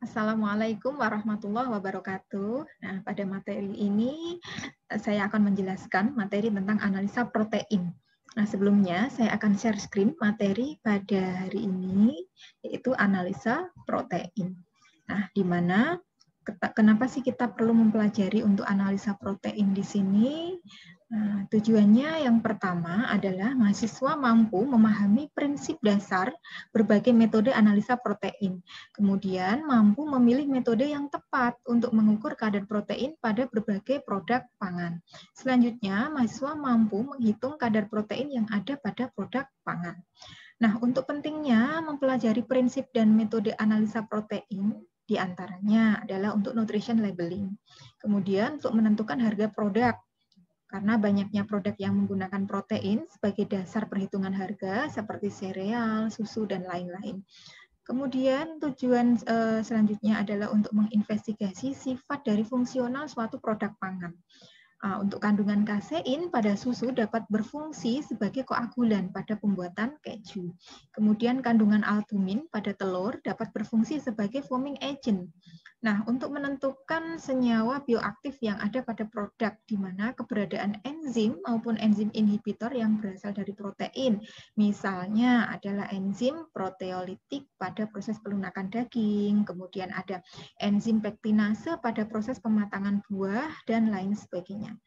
Assalamualaikum warahmatullahi wabarakatuh. Nah, pada materi ini saya akan menjelaskan materi tentang analisa protein. Nah, sebelumnya saya akan share screen materi pada hari ini, yaitu analisa protein. Nah, di mana kenapa sih kita perlu mempelajari untuk analisa protein di sini? Nah, tujuannya yang pertama adalah mahasiswa mampu memahami prinsip dasar berbagai metode analisa protein. Kemudian mampu memilih metode yang tepat untuk mengukur kadar protein pada berbagai produk pangan. Selanjutnya, mahasiswa mampu menghitung kadar protein yang ada pada produk pangan. Nah, untuk pentingnya mempelajari prinsip dan metode analisa protein, diantaranya adalah untuk nutrition labeling. Kemudian untuk menentukan harga produk, karena banyaknya produk yang menggunakan protein sebagai dasar perhitungan harga seperti sereal, susu, dan lain-lain. Kemudian tujuan selanjutnya adalah untuk menginvestigasi sifat dari fungsional suatu produk pangan. Untuk kandungan kasein pada susu dapat berfungsi sebagai koagulan pada pembuatan keju. Kemudian kandungan albumin pada telur dapat berfungsi sebagai foaming agent. Nah, untuk menentukan senyawa bioaktif yang ada pada produk, di mana keberadaan enzim maupun enzim inhibitor yang berasal dari protein, misalnya adalah enzim proteolitik pada proses pelunakan daging, kemudian ada enzim pektinase pada proses pematangan buah, dan lain sebagainya.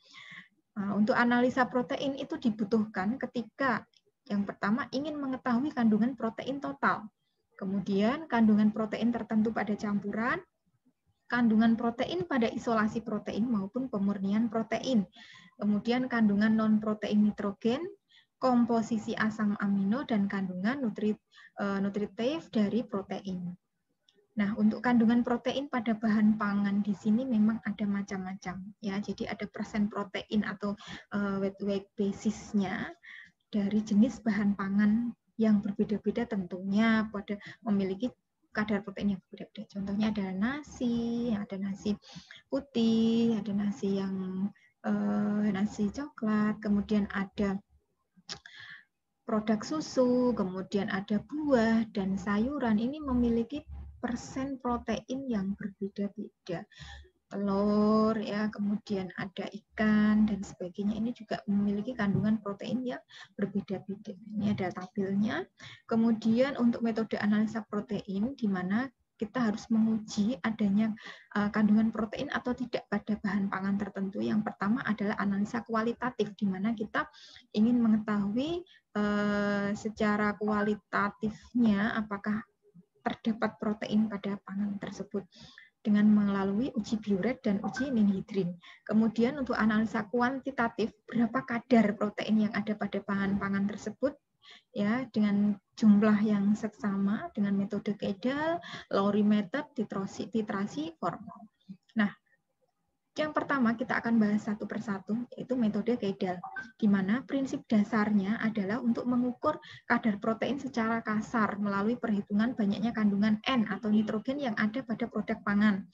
Untuk analisa protein itu dibutuhkan ketika yang pertama ingin mengetahui kandungan protein total, kemudian kandungan protein tertentu pada campuran, kandungan protein pada isolasi protein maupun pemurnian protein, kemudian kandungan non-protein nitrogen, komposisi asam amino, dan kandungan nutritif dari protein. Nah, untuk kandungan protein pada bahan pangan di sini memang ada macam-macam ya. Jadi ada persen protein atau weight basisnya dari jenis bahan pangan yang berbeda-beda, tentunya pada memiliki kadar protein yang berbeda-beda. Contohnya ada nasi putih, ada nasi yang nasi coklat, kemudian ada produk susu, kemudian ada buah dan sayuran. Ini memiliki persen protein yang berbeda-beda. Telur ya, kemudian ada ikan dan sebagainya. Ini juga memiliki kandungan protein yang berbeda-beda. Ini ada tabelnya. Kemudian untuk metode analisa protein, di mana kita harus menguji adanya kandungan protein atau tidak pada bahan pangan tertentu. Yang pertama adalah analisa kualitatif, di mana kita ingin mengetahui secara kualitatifnya apakah terdapat protein pada pangan tersebut dengan melalui uji Biuret dan uji Ninhydrin. Kemudian untuk analisa kuantitatif, berapa kadar protein yang ada pada pangan tersebut ya, dengan jumlah yang seksama dengan metode Kedal, Lowry method, titrasi formal. Nah, yang pertama kita akan bahas satu persatu, yaitu metode Kedal, di mana prinsip dasarnya adalah untuk mengukur kadar protein secara kasar melalui perhitungan banyaknya kandungan N atau nitrogen yang ada pada produk pangan.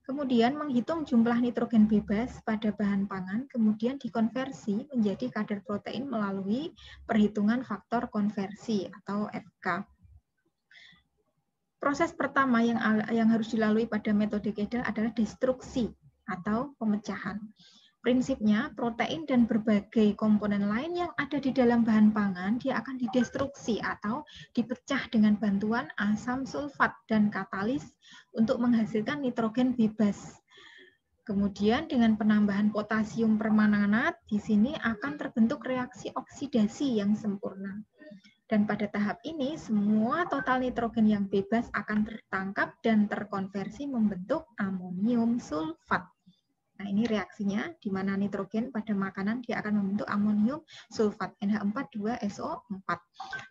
Kemudian menghitung jumlah nitrogen bebas pada bahan pangan, kemudian dikonversi menjadi kadar protein melalui perhitungan faktor konversi atau FK. Proses pertama yang harus dilalui pada metode Kedal adalah destruksi atau pemecahan. Prinsipnya, protein dan berbagai komponen lain yang ada di dalam bahan pangan, dia akan didestruksi atau dipecah dengan bantuan asam sulfat dan katalis untuk menghasilkan nitrogen bebas. Kemudian dengan penambahan potasium permanganat, di sini akan terbentuk reaksi oksidasi yang sempurna. Dan pada tahap ini, semua total nitrogen yang bebas akan tertangkap dan terkonversi membentuk amonium sulfat. Nah, ini reaksinya, di mana nitrogen pada makanan dia akan membentuk amonium sulfat, NH42SO4.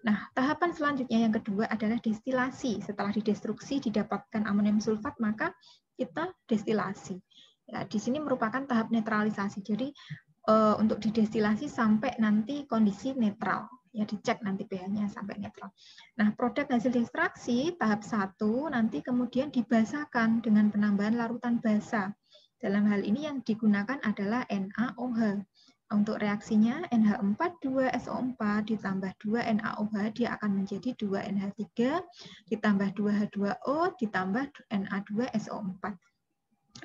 Nah, tahapan selanjutnya yang kedua adalah destilasi. Setelah didestruksi, didapatkan amonium sulfat, maka kita destilasi. Ya, di sini merupakan tahap netralisasi. Jadi, untuk didestilasi sampai nanti kondisi netral. Ya, dicek nanti pH-nya sampai netral. Nah, produk hasil ekstraksi tahap 1 nanti kemudian dibasahkan dengan penambahan larutan basa. Dalam hal ini yang digunakan adalah NaOH. Untuk reaksinya NH4 2SO4 ditambah 2 NaOH dia akan menjadi 2 NH3 ditambah 2 H2O ditambah Na2SO4.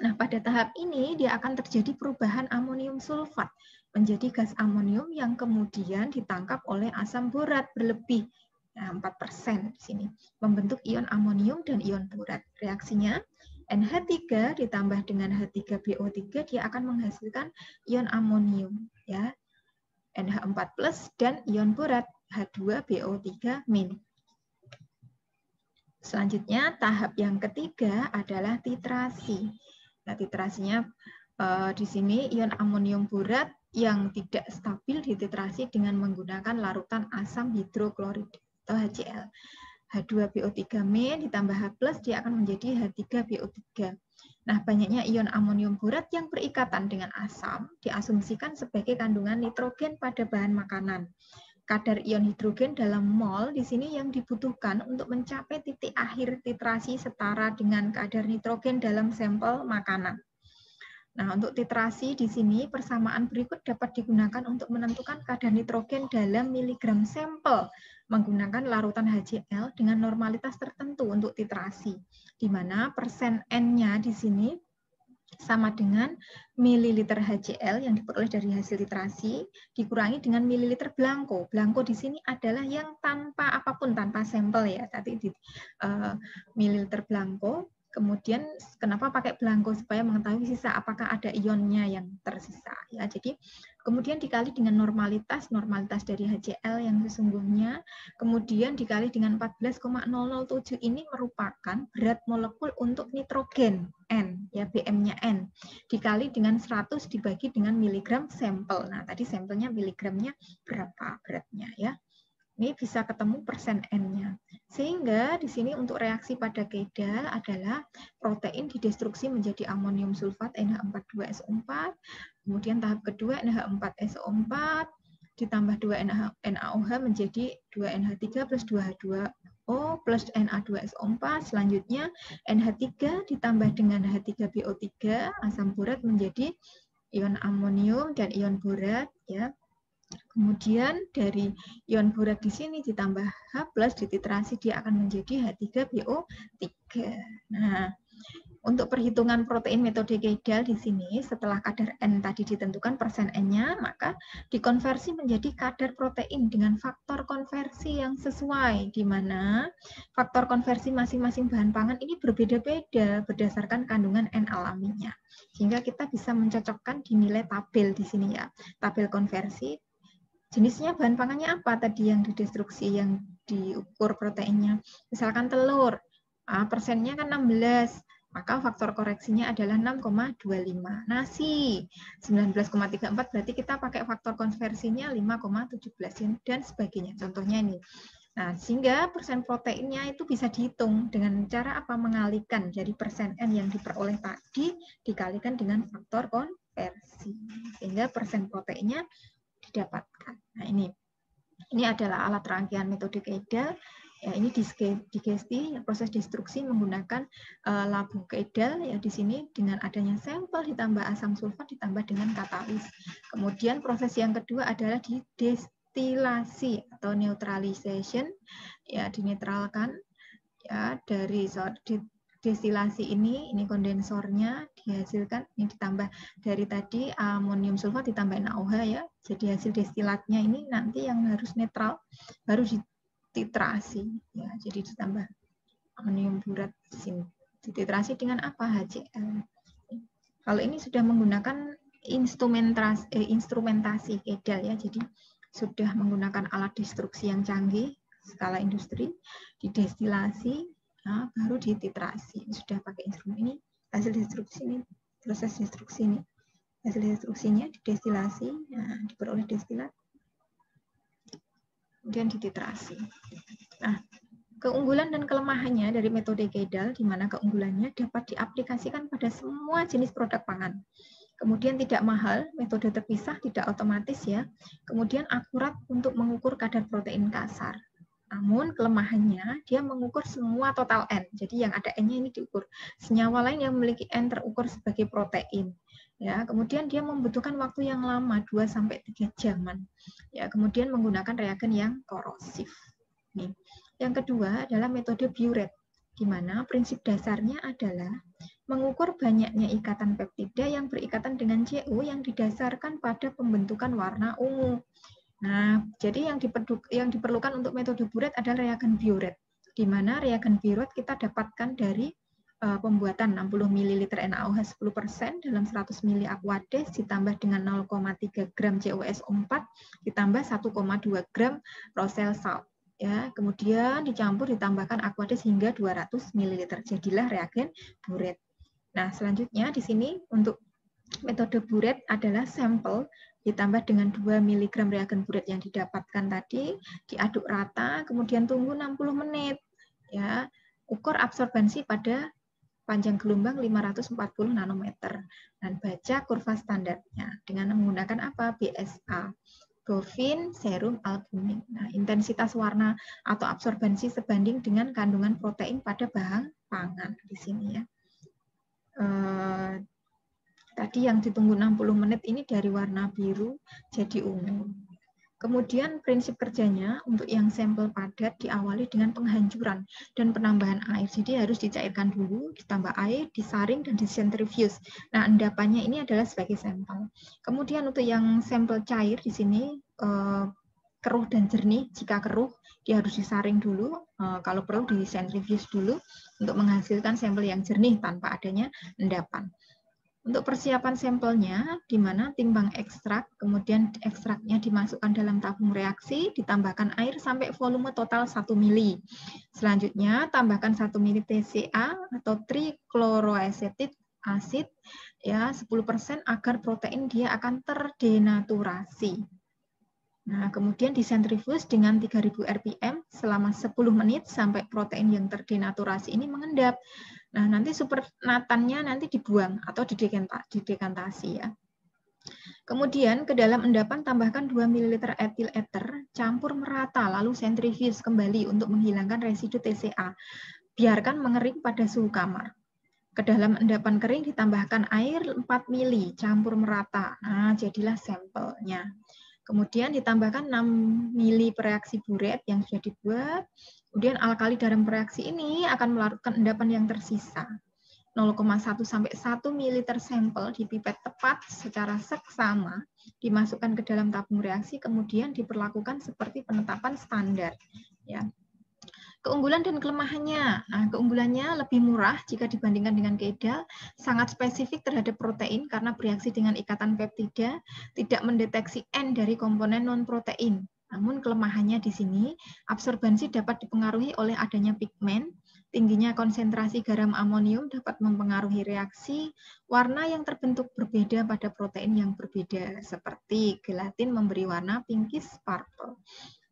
Nah, pada tahap ini dia akan terjadi perubahan amonium sulfat menjadi gas amonium yang kemudian ditangkap oleh asam borat berlebih. Nah, 4% di sini membentuk ion amonium dan ion borat. Reaksinya NH3 ditambah dengan H3BO3 dia akan menghasilkan ion amonium ya. NH4+ dan ion borat H2BO3-. Selanjutnya tahap yang ketiga adalah titrasi. Nah, titrasinya di sini ion amonium borat yang tidak stabil dititrasi dengan menggunakan larutan asam hidroklorid atau HCl. H2BO3- ditambah H+ dia akan menjadi H3BO3. Nah, banyaknya ion amonium borat yang berikatan dengan asam diasumsikan sebagai kandungan nitrogen pada bahan makanan. Kadar ion hidrogen dalam mol di sini yang dibutuhkan untuk mencapai titik akhir titrasi setara dengan kadar nitrogen dalam sampel makanan. Nah, untuk titrasi di sini persamaan berikut dapat digunakan untuk menentukan kadar nitrogen dalam miligram sampel menggunakan larutan HCl dengan normalitas tertentu untuk titrasi, di mana persen N-nya di sini sama dengan mililiter HCl yang diperoleh dari hasil titrasi dikurangi dengan mililiter blanko. Blanko di sini adalah yang tanpa apapun, tanpa sampel ya. Tadi di mililiter blanko. Kemudian kenapa pakai blanko supaya mengetahui sisa apakah ada ionnya yang tersisa ya. Jadi kemudian dikali dengan normalitas dari HCl yang sesungguhnya, kemudian dikali dengan 14,007 ini merupakan berat molekul untuk nitrogen N ya, BM-nya N dikali dengan 100 dibagi dengan miligram sampel. Nah, tadi sampelnya miligramnya berapa beratnya ya. Ini bisa ketemu persen N-nya. Sehingga di sini untuk reaksi pada Kedal adalah protein didestruksi menjadi amonium sulfat NH42SO4. Kemudian tahap kedua NH4SO4 ditambah 2 NaOH menjadi 2 NH3 plus 2 H2O plus Na2SO4. Selanjutnya NH3 ditambah dengan H3BO3 asam borat menjadi ion amonium dan ion borat ya. Kemudian dari ion borat di sini ditambah H+ dititrasi dia akan menjadi H3BO3. Nah, untuk perhitungan protein metode Kedal di sini setelah kadar N tadi ditentukan persen N-nya, maka dikonversi menjadi kadar protein dengan faktor konversi yang sesuai, di mana faktor konversi masing-masing bahan pangan ini berbeda-beda berdasarkan kandungan N alaminya. Sehingga kita bisa mencocokkan di nilai tabel di sini ya. Tabel konversi. Jenisnya bahan pangannya apa tadi yang didestruksi, yang diukur proteinnya? Misalkan telur, persennya kan 16, maka faktor koreksinya adalah 6,25. Nasi, 19,34, berarti kita pakai faktor konversinya 5,17 dan sebagainya. Contohnya ini. Nah, sehingga persen proteinnya itu bisa dihitung dengan cara apa? Mengalihkan dari persen N yang diperoleh tadi dikalikan dengan faktor konversi. Sehingga persen proteinnya didapatkan. Nah, ini adalah alat rangkaian metode Kedal. Ya, ini digesti proses destruksi menggunakan labu Kedal ya, di sini dengan adanya sampel ditambah asam sulfat ditambah dengan katalis. Kemudian proses yang kedua adalah destilasi atau neutralization ya, dinetralkan ya dari destilasi ini kondensornya dihasilkan, ini ditambah dari tadi amonium sulfat ditambah NaOH ya. Jadi hasil destilatnya ini nanti yang harus netral baru dititrasi ya. Jadi ditambah amonium borat di sini. Dititrasi dengan apa? HCl. Kalau ini sudah menggunakan instrumentasi Kedal ya. Jadi sudah menggunakan alat destruksi yang canggih skala industri, didestilasi. Nah, baru dititrasi. Sudah pakai instrumen ini, hasil destruksi ini, proses destruksi ini. Hasil destruksinya didestilasi, nah, diperoleh destilat, kemudian dititrasi. Nah, keunggulan dan kelemahannya dari metode Kedal, di mana keunggulannya dapat diaplikasikan pada semua jenis produk pangan. Kemudian tidak mahal, metode terpisah, tidak otomatis ya. Kemudian akurat untuk mengukur kadar protein kasar. Namun kelemahannya dia mengukur semua total N. Jadi yang ada N-nya ini diukur. Senyawa lain yang memiliki N terukur sebagai protein. Ya, kemudian dia membutuhkan waktu yang lama 2-3 jaman. Ya, kemudian menggunakan reagen yang korosif. Nih. Yang kedua adalah metode Biuret, di mana prinsip dasarnya adalah mengukur banyaknya ikatan peptida yang berikatan dengan CO yang didasarkan pada pembentukan warna ungu. Nah, jadi yang diperlukan untuk metode Biuret adalah reagen Biuret, di mana reagen Biuret kita dapatkan dari pembuatan 60 ml NaOH 10% dalam 100 ml Aquades ditambah dengan 0,3 gram CuSO4 ditambah 1,2 gram Roselle salt. Ya, kemudian dicampur ditambahkan Aquades hingga 200 ml. Jadilah reagen Biuret. Nah, selanjutnya di sini untuk metode Biuret adalah sampel ditambah dengan 2 mg reagen Biuret yang didapatkan tadi, diaduk rata, kemudian tunggu 60 menit. Ya, ukur absorbensi pada panjang gelombang 540 nanometer dan baca kurva standarnya dengan menggunakan apa? BSA, bovine serum albumin. Nah, intensitas warna atau absorbensi sebanding dengan kandungan protein pada bahan pangan di sini ya. Tadi yang ditunggu 60 menit ini dari warna biru jadi ungu. Kemudian prinsip kerjanya untuk yang sampel padat diawali dengan penghancuran dan penambahan air. Jadi harus dicairkan dulu, ditambah air, disaring, dan disentrifuge. Nah, endapannya ini adalah sebagai sampel. Kemudian untuk yang sampel cair di sini keruh dan jernih. Jika keruh, dia harus disaring dulu. Kalau perlu disentrifuge dulu untuk menghasilkan sampel yang jernih tanpa adanya endapan. Untuk persiapan sampelnya, di mana timbang ekstrak, kemudian ekstraknya dimasukkan dalam tabung reaksi, ditambahkan air sampai volume total 1 mili. Selanjutnya, tambahkan 1 mili TCA atau trichloroacetic acid ya 10% agar protein dia akan terdenaturasi. Nah, kemudian disentrifuge dengan 3000 rpm selama 10 menit sampai protein yang terdenaturasi ini mengendap. Nah, nanti supernatannya nanti dibuang atau didekantasi ya. Kemudian ke dalam endapan tambahkan 2 ml etil ether, campur merata lalu sentrifuge kembali untuk menghilangkan residu TCA. Biarkan mengering pada suhu kamar. Ke dalam endapan kering ditambahkan air 4 ml, campur merata. Nah, jadilah sampelnya. Kemudian ditambahkan 6 mili pereaksi Biuret yang sudah dibuat. Kemudian alkali dalam reaksi ini akan melarutkan endapan yang tersisa. 0,1 sampai 1 ml sampel di pipet tepat secara seksama, dimasukkan ke dalam tabung reaksi, kemudian diperlakukan seperti penetapan standar. Ya. Keunggulan dan kelemahannya. Nah, keunggulannya lebih murah jika dibandingkan dengan keidal, sangat spesifik terhadap protein karena bereaksi dengan ikatan peptida, tidak mendeteksi N dari komponen non-protein. Namun kelemahannya di sini, absorbensi dapat dipengaruhi oleh adanya pigmen, tingginya konsentrasi garam amonium dapat mempengaruhi reaksi, warna yang terbentuk berbeda pada protein yang berbeda, seperti gelatin memberi warna pinkish purple.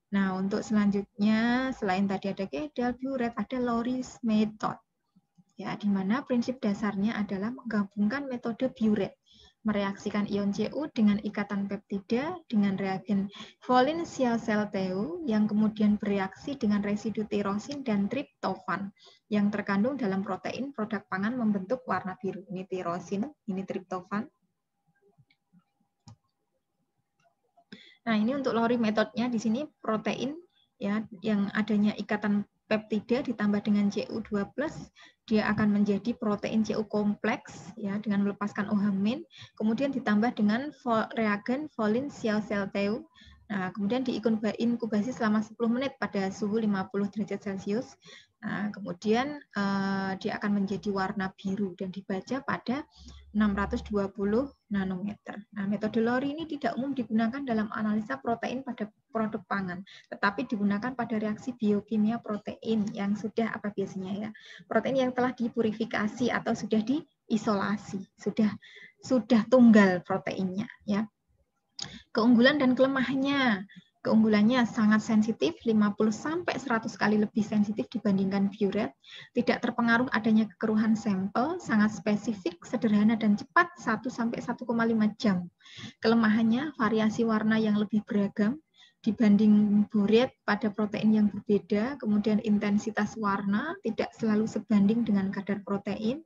Nah, untuk selanjutnya, selain tadi ada keidal, Biuret, ada Lowry's method. Ya, di mana prinsip dasarnya adalah menggabungkan metode Biuret, mereaksikan ion Cu dengan ikatan peptida dengan reagen Folin Sialcelteu yang kemudian bereaksi dengan residu tirosin dan triptofan yang terkandung dalam protein produk pangan membentuk warna biru. Ini tirosin, ini triptofan. Nah, ini untuk Lowry metodenya di sini protein ya yang adanya ikatan peptida ditambah dengan Cu2+, dia akan menjadi protein Cu kompleks ya dengan melepaskan OH-min, kemudian ditambah dengan reagen Folin Sialcelteu. Nah, kemudian diinkubasi selama 10 menit pada suhu 50 derajat Celcius. Nah, kemudian dia akan menjadi warna biru dan dibaca pada 620 nanometer. Nah, metode Lowry ini tidak umum digunakan dalam analisa protein pada produk pangan, tetapi digunakan pada reaksi biokimia protein yang sudah apa biasanya ya, protein yang telah dipurifikasi atau sudah diisolasi, sudah tunggal proteinnya ya. Keunggulan dan kelemahannya. Keunggulannya sangat sensitif, 50-100 kali lebih sensitif dibandingkan Biuret, tidak terpengaruh adanya kekeruhan sampel, sangat spesifik, sederhana dan cepat, 1-1,5 jam. Kelemahannya variasi warna yang lebih beragam, dibanding buret pada protein yang berbeda, kemudian intensitas warna tidak selalu sebanding dengan kadar protein.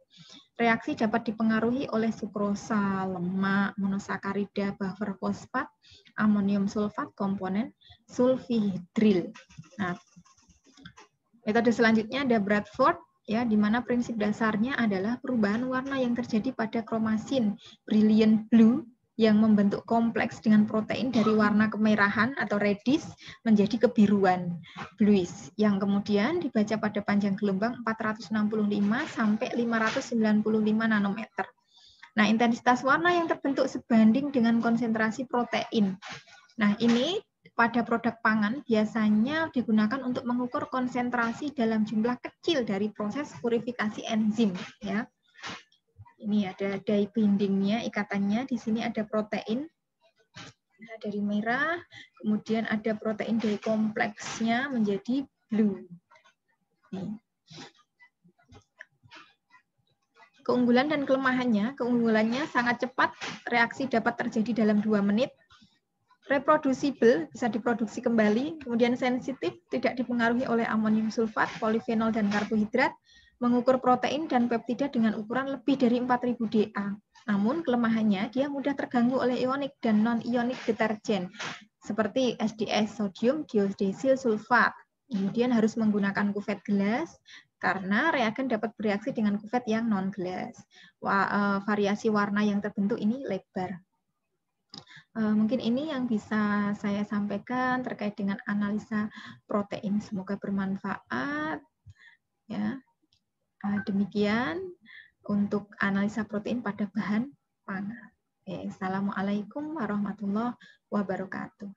Reaksi dapat dipengaruhi oleh sukrosa, lemak, monosakarida, buffer fosfat, amonium sulfat, komponen sulfihidril. Nah, metode selanjutnya ada Bradford, ya, di mana prinsip dasarnya adalah perubahan warna yang terjadi pada kromasin brilliant blue yang membentuk kompleks dengan protein dari warna kemerahan atau reddish menjadi kebiruan bluish yang kemudian dibaca pada panjang gelombang 465 sampai 595 nanometer. Nah, intensitas warna yang terbentuk sebanding dengan konsentrasi protein. Nah, ini pada produk pangan biasanya digunakan untuk mengukur konsentrasi dalam jumlah kecil dari proses purifikasi enzim, ya. Ini ada dye bindingnya, ikatannya. Di sini ada protein dari merah, kemudian ada protein dari kompleksnya menjadi blue. Nih. Keunggulan dan kelemahannya, keunggulannya sangat cepat, reaksi dapat terjadi dalam 2 menit, reproducible, bisa diproduksi kembali, kemudian sensitif, tidak dipengaruhi oleh amonium sulfat, polifenol, dan karbohidrat, mengukur protein dan peptida dengan ukuran lebih dari 4000 DA. Namun kelemahannya, dia mudah terganggu oleh ionik dan non-ionik deterjen, seperti SDS, sodium geodesil sulfat. Kemudian harus menggunakan kuvet gelas, karena reagen dapat bereaksi dengan kuvet yang non-gelas. Variasi warna yang terbentuk ini lebar. Mungkin ini yang bisa saya sampaikan terkait dengan analisa protein. Semoga bermanfaat. Ya. Demikian untuk analisa protein pada bahan pangan. Assalamualaikum warahmatullahi wabarakatuh.